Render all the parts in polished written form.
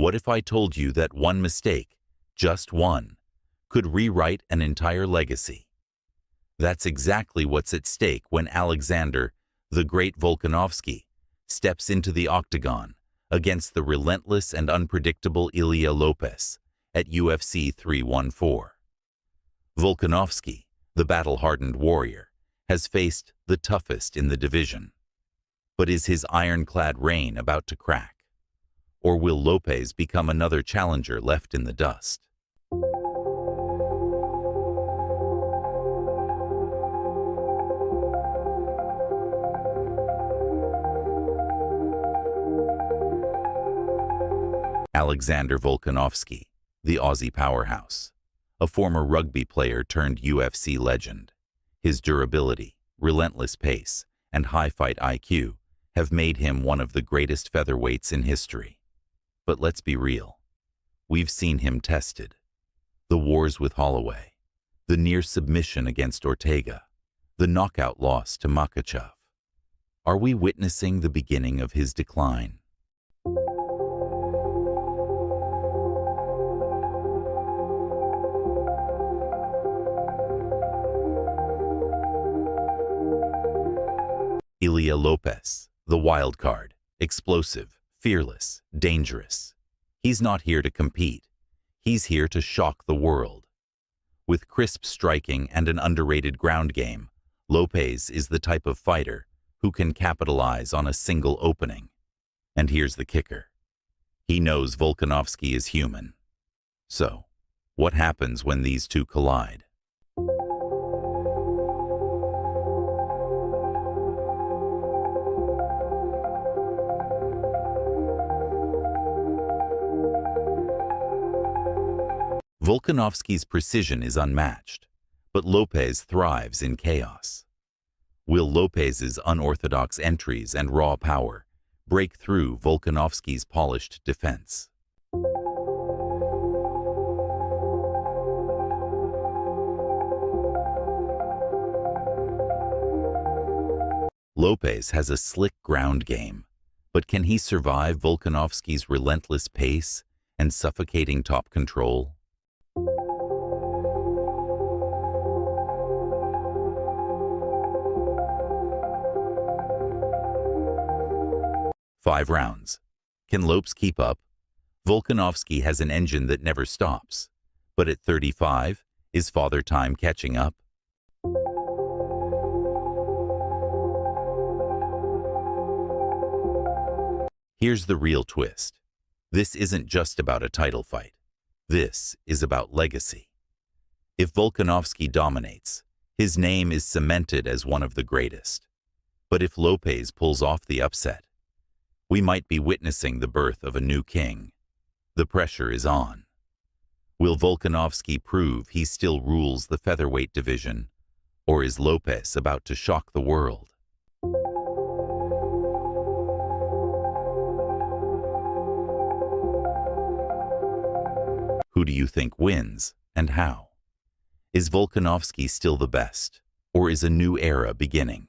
What if I told you that one mistake, just one, could rewrite an entire legacy? That's exactly what's at stake when Alexander, the Great Volkanovski, steps into the octagon against the relentless and unpredictable Diego Lopes at UFC 314. Volkanovski, the battle-hardened warrior, has faced the toughest in the division. But is his ironclad reign about to crack? Or will Lopes become another challenger left in the dust? Alexander Volkanovski, the Aussie powerhouse, a former rugby player turned UFC legend. His durability, relentless pace, and high fight IQ have made him one of the greatest featherweights in history. But let's be real. We've seen him tested. The wars with Holloway, the near submission against Ortega, the knockout loss to Makhachev. Are we witnessing the beginning of his decline? Diego Lopes, the wild card, explosive, fearless, dangerous. He's not here to compete. He's here to shock the world. With crisp striking and an underrated ground game, Lopes is the type of fighter who can capitalize on a single opening. And here's the kicker. He knows Volkanovski is human. So, what happens when these two collide? Volkanovski's precision is unmatched, but Lopes thrives in chaos. Will Lopes's unorthodox entries and raw power break through Volkanovski's polished defense? Lopes has a slick ground game, but can he survive Volkanovski's relentless pace and suffocating top control? Five rounds. Can Lopes keep up? Volkanovski has an engine that never stops. But at 35, is Father Time catching up? Here's the real twist. This isn't just about a title fight. This is about legacy. If Volkanovski dominates, his name is cemented as one of the greatest. But if Lopes pulls off the upset, we might be witnessing the birth of a new king. The pressure is on. Will Volkanovski prove he still rules the featherweight division, or is Lopes about to shock the world? Who do you think wins, and how? Is Volkanovski still the best, or is a new era beginning?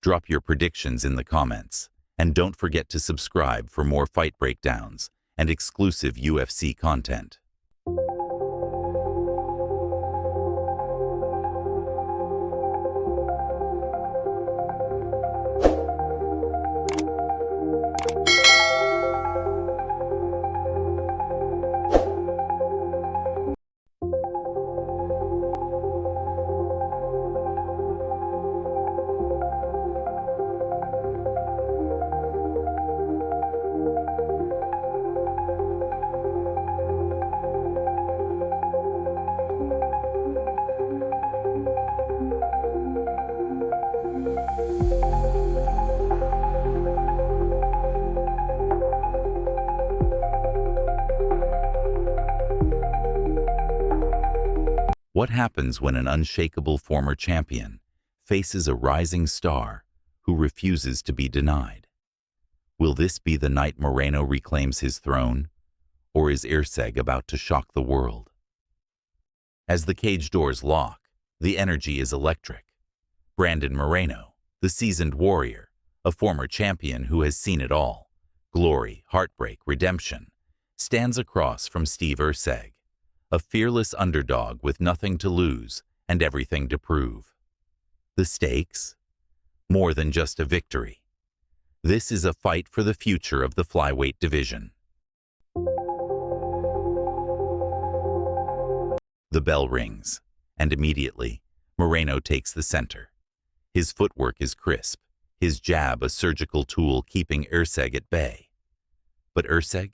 Drop your predictions in the comments. And don't forget to subscribe for more fight breakdowns and exclusive UFC content. What happens when an unshakable former champion faces a rising star who refuses to be denied? Will this be the night Moreno reclaims his throne, or is Irseg about to shock the world? As the cage doors lock, the energy is electric. Brandon Moreno, the seasoned warrior, a former champion who has seen it all, glory, heartbreak, redemption, stands across from Steve Erceg, a fearless underdog with nothing to lose and everything to prove. The stakes? More than just a victory. This is a fight for the future of the flyweight division. The bell rings, and immediately, Moreno takes the center. His footwork is crisp, his jab a surgical tool keeping Erceg at bay. But Erceg?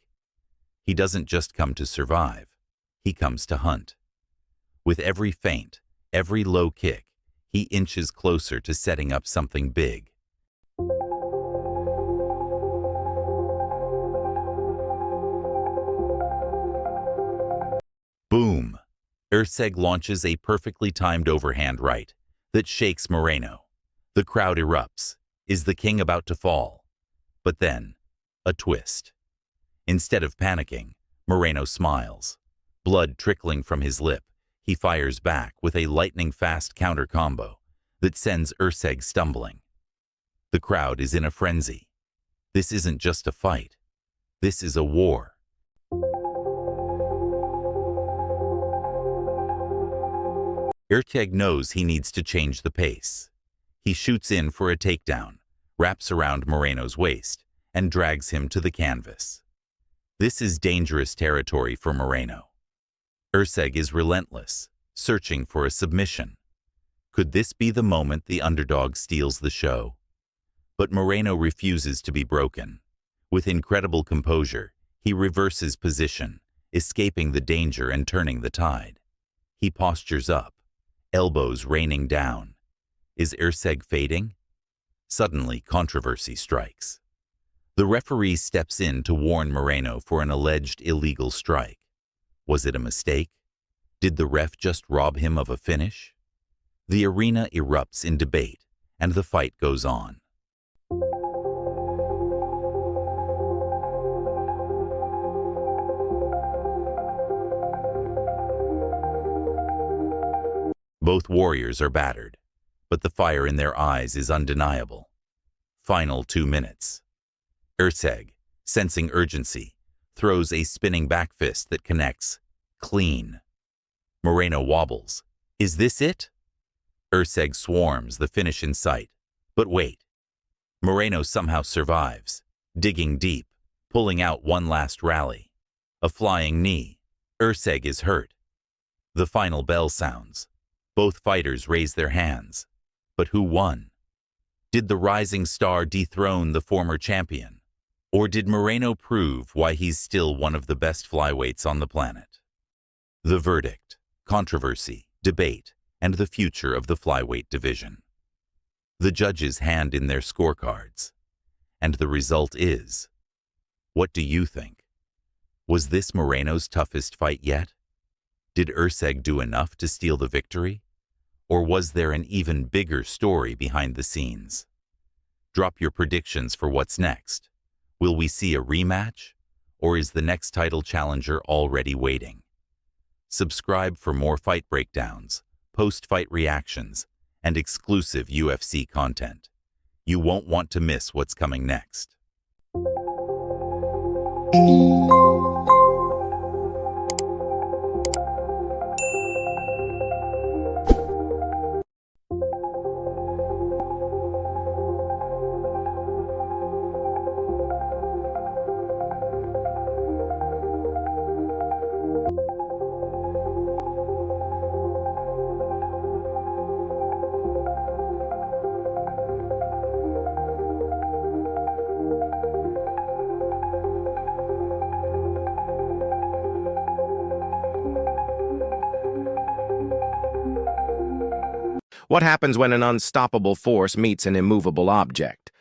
He doesn't just come to survive, he comes to hunt. With every feint, every low kick, he inches closer to setting up something big. Boom! Erceg launches a perfectly timed overhand right that shakes Moreno. The crowd erupts. Is the king about to fall? But then, a twist. Instead of panicking, Moreno smiles. Blood trickling from his lip, he fires back with a lightning-fast counter combo that sends Erceg stumbling. The crowd is in a frenzy. This isn't just a fight. This is a war. Erceg knows he needs to change the pace. He shoots in for a takedown, wraps around Moreno's waist, and drags him to the canvas. This is dangerous territory for Moreno. Erceg is relentless, searching for a submission. Could this be the moment the underdog steals the show? But Moreno refuses to be broken. With incredible composure, he reverses position, escaping the danger and turning the tide. He postures up, elbows raining down. Is Erceg fading? Suddenly, controversy strikes. The referee steps in to warn Moreno for an alleged illegal strike. Was it a mistake? Did the ref just rob him of a finish? The arena erupts in debate, and the fight goes on. Both warriors are battered, but the fire in their eyes is undeniable. Final 2 minutes. Erceg, sensing urgency, throws a spinning back fist that connects. Clean. Moreno wobbles. Is this it? Erceg swarms, the finish in sight. But wait. Moreno somehow survives, digging deep, pulling out one last rally. A flying knee. Erceg is hurt. The final bell sounds. Both fighters raise their hands. But who won? Did the rising star dethrone the former champion? Or did Moreno prove why he's still one of the best flyweights on the planet? The verdict, controversy, debate, and the future of the flyweight division. The judges hand in their scorecards. And the result is... What do you think? Was this Moreno's toughest fight yet? Did Erceg do enough to steal the victory? Or was there an even bigger story behind the scenes? Drop your predictions for what's next. Will we see a rematch? Or is the next title challenger already waiting? Subscribe for more fight breakdowns, post-fight reactions, and exclusive UFC content. You won't want to miss what's coming next. What happens when an unstoppable force meets an immovable object?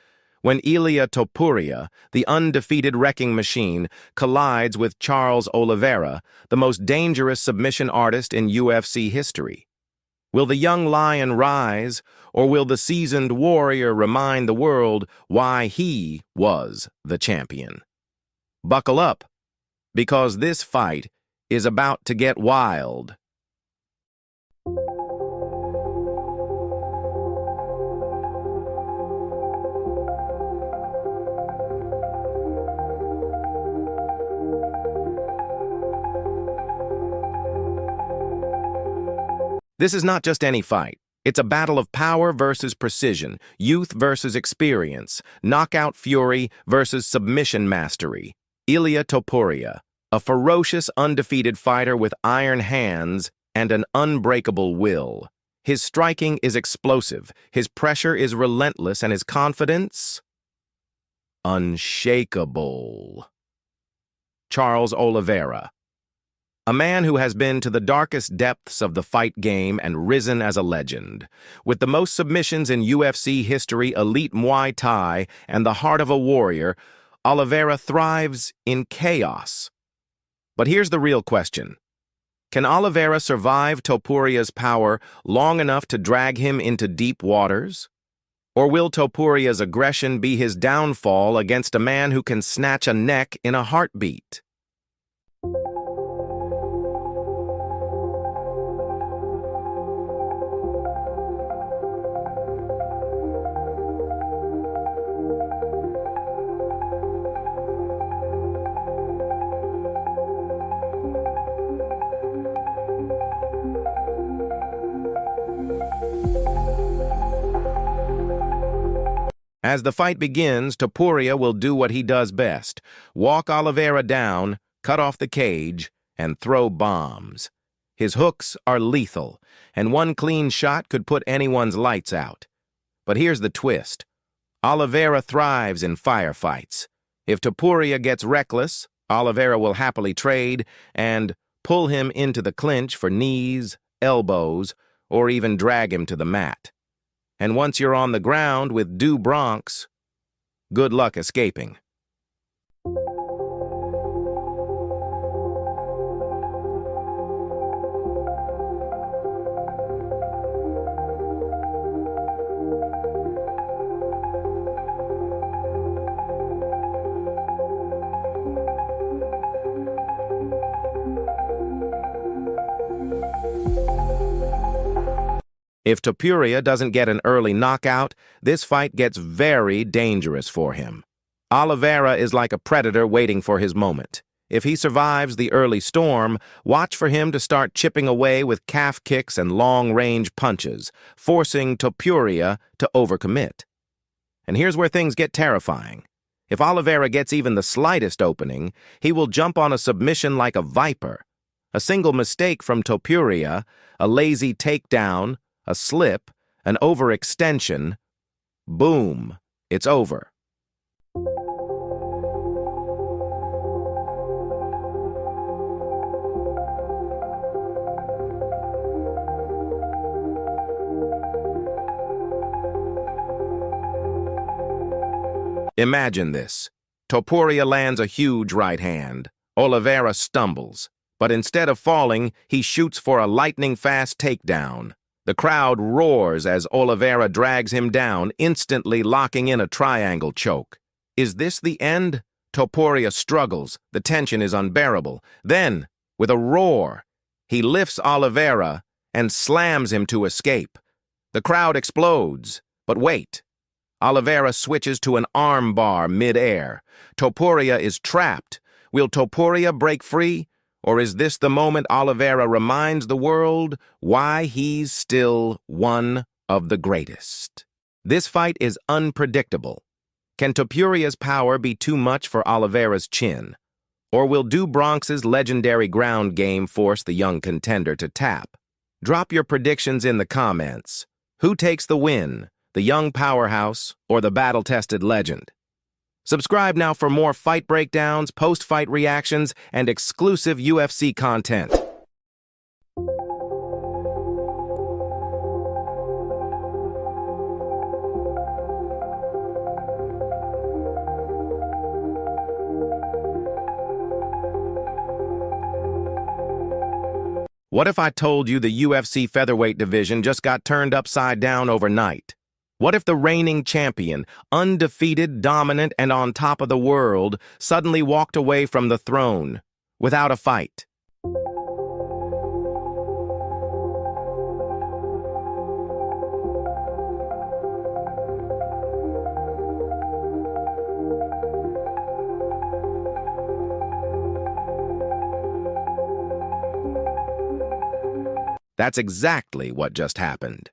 When Ilia Topuria, the undefeated wrecking machine, collides with Charles Oliveira, the most dangerous submission artist in UFC history? Will the young lion rise, or will the seasoned warrior remind the world why he was the champion? Buckle up, because this fight is about to get wild. This is not just any fight. It's a battle of power versus precision, youth versus experience, knockout fury versus submission mastery. Ilia Topuria, a ferocious, undefeated fighter with iron hands and an unbreakable will. His striking is explosive, his pressure is relentless, and his confidence unshakable. Charles Oliveira, a man who has been to the darkest depths of the fight game and risen as a legend. With the most submissions in UFC history, elite Muay Thai, and the heart of a warrior, Oliveira thrives in chaos. But here's the real question. Can Oliveira survive Topuria's power long enough to drag him into deep waters? Or will Topuria's aggression be his downfall against a man who can snatch a neck in a heartbeat? As the fight begins, Topuria will do what he does best: walk Oliveira down, cut off the cage, and throw bombs. His hooks are lethal, and one clean shot could put anyone's lights out. But here's the twist. Oliveira thrives in firefights. If Topuria gets reckless, Oliveira will happily trade and pull him into the clinch for knees, elbows, or even drag him to the mat. And once you're on the ground with deux broncs, good luck escaping. If Topuria doesn't get an early knockout, this fight gets very dangerous for him. Oliveira is like a predator waiting for his moment. If he survives the early storm, watch for him to start chipping away with calf kicks and long-range punches, forcing Topuria to overcommit. And here's where things get terrifying. If Oliveira gets even the slightest opening, he will jump on a submission like a viper. A single mistake from Topuria, a lazy takedown, a slip, an overextension, boom, it's over. Imagine this. Topuria lands a huge right hand. Oliveira stumbles, but instead of falling, he shoots for a lightning-fast takedown. The crowd roars as Oliveira drags him down, instantly locking in a triangle choke. Is this the end? Topuria struggles. The tension is unbearable. Then, with a roar, he lifts Oliveira and slams him to escape. The crowd explodes. But wait. Oliveira switches to an arm bar mid-air. Topuria is trapped. Will Topuria break free? Or is this the moment Oliveira reminds the world why he's still one of the greatest? This fight is unpredictable. Can Topuria's power be too much for Oliveira's chin? Or will deux Bronx's legendary ground game force the young contender to tap? Drop your predictions in the comments. Who takes the win, the young powerhouse or the battle-tested legend? Subscribe now for more fight breakdowns, post-fight reactions, and exclusive UFC content. What if I told you the UFC featherweight division just got turned upside down overnight? What if the reigning champion, undefeated, dominant, and on top of the world, suddenly walked away from the throne without a fight? That's exactly what just happened.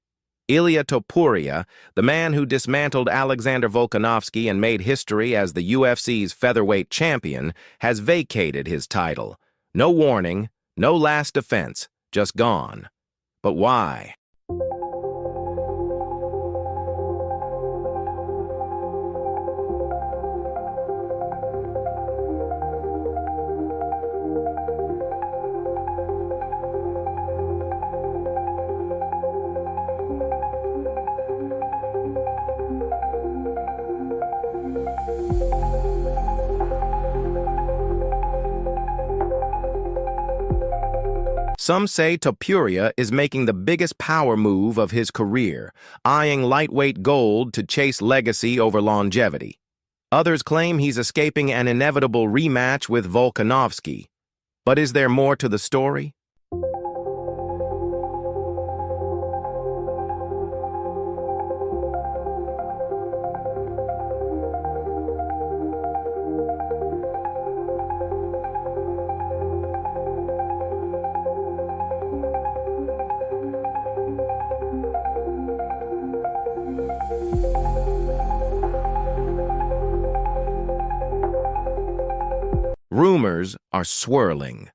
Ilia Topuria, the man who dismantled Alexander Volkanovski and made history as the UFC's featherweight champion, has vacated his title. No warning, no last defense, just gone. But why? Some say Topuria is making the biggest power move of his career, eyeing lightweight gold to chase legacy over longevity. Others claim he's escaping an inevitable rematch with Volkanovski. But is there more to the story? Rumors are swirling.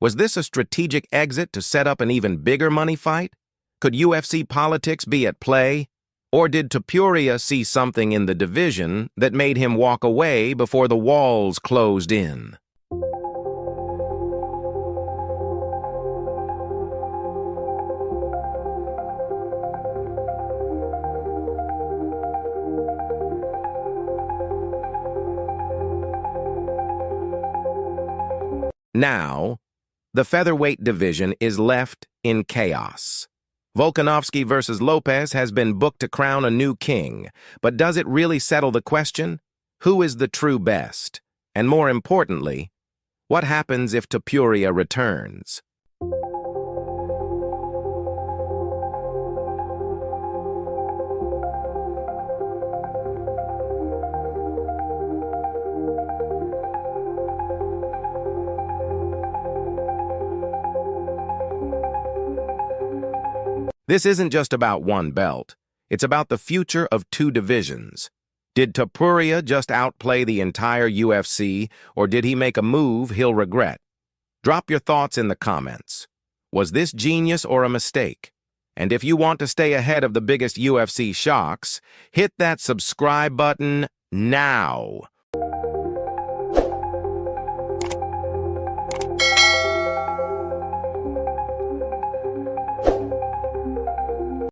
Was this a strategic exit to set up an even bigger money fight? Could UFC politics be at play? Or did Topuria see something in the division that made him walk away before the walls closed in? Now, the featherweight division is left in chaos. Volkanovski versus Lopes has been booked to crown a new king, but does it really settle the question? Who is the true best? And more importantly, what happens if Topuria returns? This isn't just about one belt. It's about the future of two divisions. Did Topuria just outplay the entire UFC, or did he make a move he'll regret? Drop your thoughts in the comments. Was this genius or a mistake? And if you want to stay ahead of the biggest UFC shocks, hit that subscribe button now.